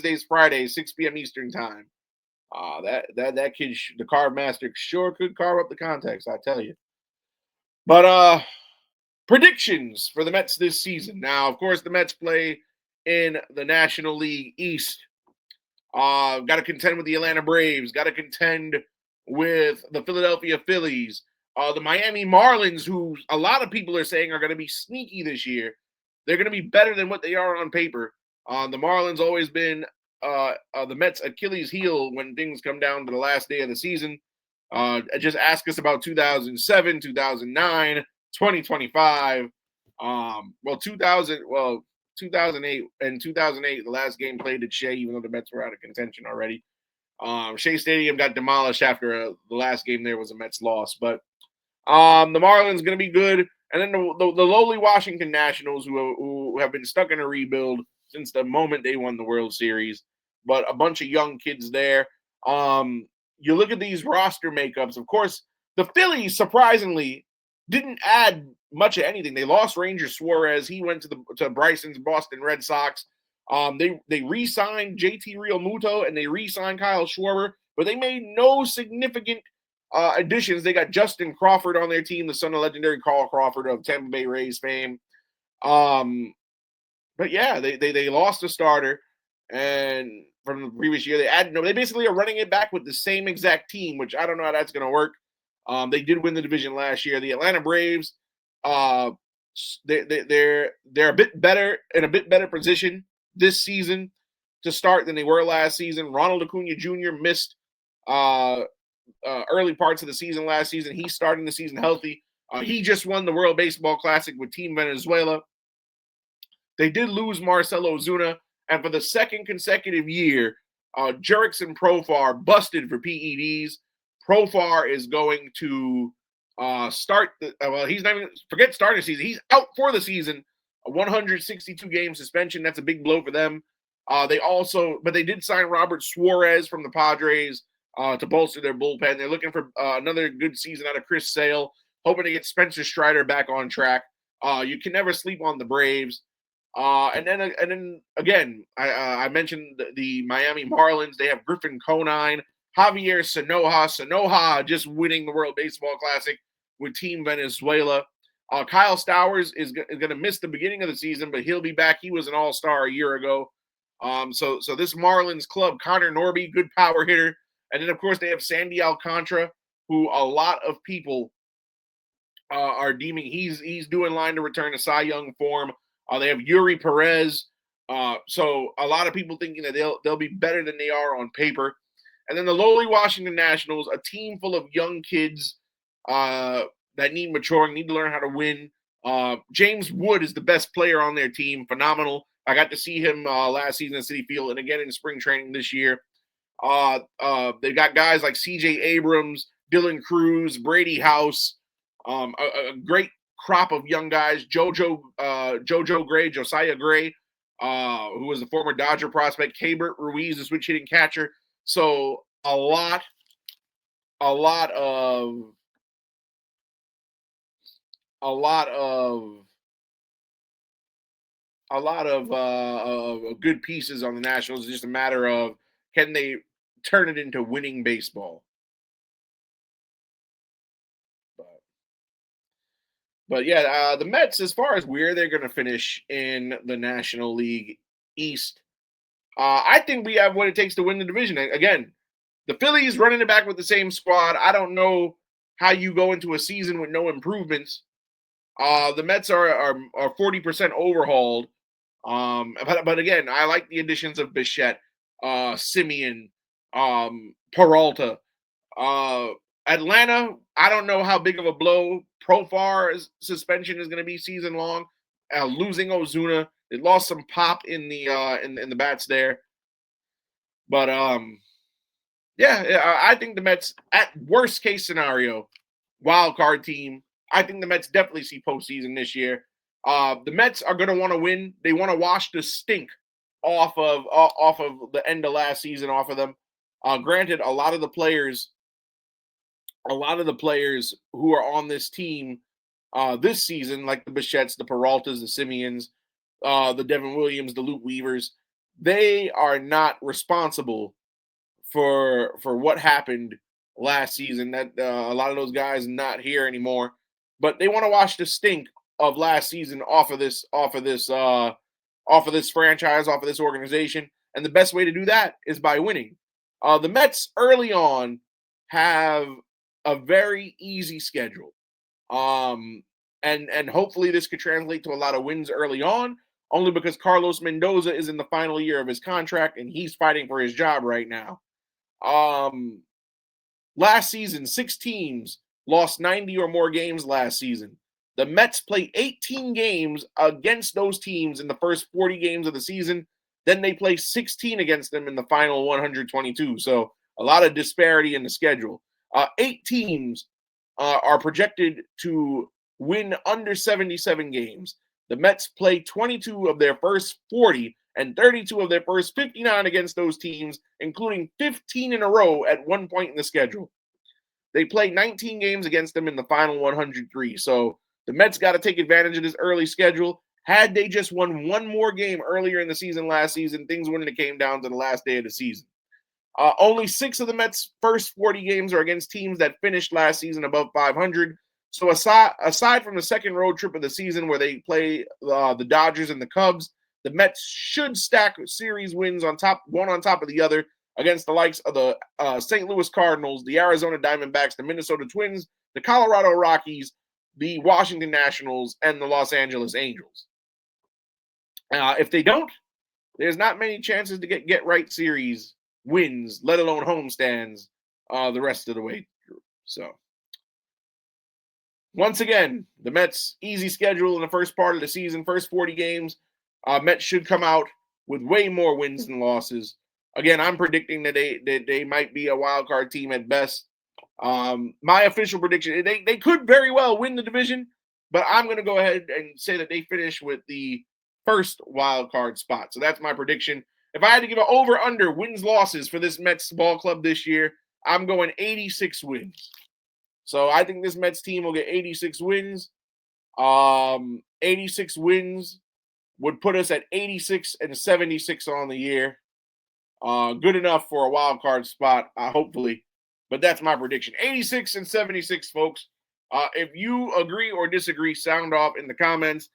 Wednesdays, Fridays, 6 p.m. Eastern time. That kid, the carve master, sure could carve up the context, I tell you. But predictions for the Mets this season. Now, of course, the Mets play in the National League East. Got to contend with the Atlanta Braves. Got to contend with the Philadelphia Phillies. The Miami Marlins, who a lot of people are saying are going to be sneaky this year. They're going to be better than what they are on paper. The Marlins always been the Mets' Achilles heel when things come down to the last day of the season. Just ask us about 2007, 2009, 2025. 2008 and 2008, the last game played at Shea, even though the Mets were out of contention already. Shea Stadium got demolished after the last game there was a Mets loss. But the Marlins going to be good. And then the lowly Washington Nationals, who have been stuck in a rebuild since the moment they won the World Series. But a bunch of young kids there. You look at these roster makeups. Of course, the Phillies, surprisingly, didn't add much of anything. They lost Ranger Suarez. He went to Bryson's Boston Red Sox. They re-signed JT Realmuto and they re-signed Kyle Schwarber, but they made no significant additions. They got Justin Crawford on their team, the son of legendary Carl Crawford of Tampa Bay Rays fame. But yeah, they lost a starter, and from the previous year, they basically are running it back with the same exact team, which I don't know how that's going to work. They did win the division last year. The Atlanta Braves, they're a bit better in a bit better position this season to start than they were last season. Ronald Acuna Jr. missed early parts of the season last season. He's starting the season healthy. He just won the World Baseball Classic with Team Venezuela. They did lose Marcell Ozuna, and for the second consecutive year, Jurickson Profar busted for PEDs. Profar is going to start. He's not even forget starting the season. He's out for the season. A 162-game suspension. That's a big blow for them. They did sign Robert Suarez from the Padres to bolster their bullpen. They're looking for another good season out of Chris Sale, hoping to get Spencer Strider back on track. You can never sleep on the Braves. And then again, I mentioned the Miami Marlins. They have Griffin Conine, Javier Sanoja just winning the World Baseball Classic with Team Venezuela. Kyle Stowers is going to miss the beginning of the season, but he'll be back. He was an all-star a year ago. So this Marlins club, Connor Norby, good power hitter. And then, of course, they have Sandy Alcantara, who a lot of people are deeming he's due in line to return to Cy Young form. They have Yuri Perez. So a lot of people thinking that they'll be better than they are on paper. And then the lowly Washington Nationals, a team full of young kids that need maturing, need to learn how to win. James Wood is the best player on their team. Phenomenal. I got to see him last season at Citi Field and again in spring training this year. They've got guys like C.J. Abrams, Dylan Cruz, Brady House, a great crop of young guys. Josiah Gray, who was the former Dodger prospect. Keibert Ruiz, the switch hitting catcher. So a lot of good pieces on the Nationals. It's just a matter of can they turn it into winning baseball. But yeah, the Mets, as far as where they're going to finish in the National League East, I think we have what it takes to win the division. Again, the Phillies running it back with the same squad. I don't know how you go into a season with no improvements. The Mets are 40% overhauled. But again, I like the additions of Bichette, Simeon, Peralta. Atlanta, I don't know how big of a blow Profar's suspension is going to be season long. Losing Ozuna, they lost some pop in the bats there. But I think the Mets, at worst case scenario, wild card team. I think the Mets definitely see postseason this year. The Mets are going to want to win. They want to wash the stink off of the end of last season off of them. Granted, a lot of the players who are on this team this season, like the Bichettes, the Peraltas, the Simeons, the Devin Williams, the Luke Weavers, they are not responsible for what happened last season. That a lot of those guys not here anymore, but they want to wash the stink of last season off of this franchise, off of this organization, and the best way to do that is by winning. The Mets early on have a very easy schedule. And hopefully this could translate to a lot of wins early on, only because Carlos Mendoza is in the final year of his contract and he's fighting for his job right now. Um, Last season, 6 teams lost 90 or more games last season. The Mets play 18 games against those teams in the first 40 games of the season. Then they play 16 against them in the final 122. So a lot of disparity in the schedule. 8 teams are projected to win under 77 games. The Mets play 22 of their first 40 and 32 of their first 59 against those teams, including 15 in a row at one point in the schedule. They play 19 games against them in the final 103. So the Mets got to take advantage of this early schedule. Had they just won one more game earlier in the season last season, things wouldn't have came down to the last day of the season. Only 6 of the Mets' first 40 games are against teams that finished last season above 500. So aside from the second road trip of the season where they play the Dodgers and the Cubs, the Mets should stack series wins on top of the other against the likes of the St. Louis Cardinals, the Arizona Diamondbacks, the Minnesota Twins, the Colorado Rockies, the Washington Nationals, and the Los Angeles Angels. If they don't, there's not many chances to get right series wins, let alone homestands, the rest of the way through. So, once again, the Mets' easy schedule in the first part of the season, first 40 games, Mets should come out with way more wins than losses. Again, I'm predicting that they might be a wild card team at best. My official prediction, they could very well win the division, but I'm going to go ahead and say that they finish with the first wild card spot. So that's my prediction. If I had to give an over-under wins losses for this Mets ball club this year, I'm going 86 wins. So I think this Mets team will get 86 wins. 86 wins would put us at 86 and 76 on the year. Good enough for a wild card spot, hopefully. But that's my prediction. 86 and 76, folks. If you agree or disagree, sound off in the comments.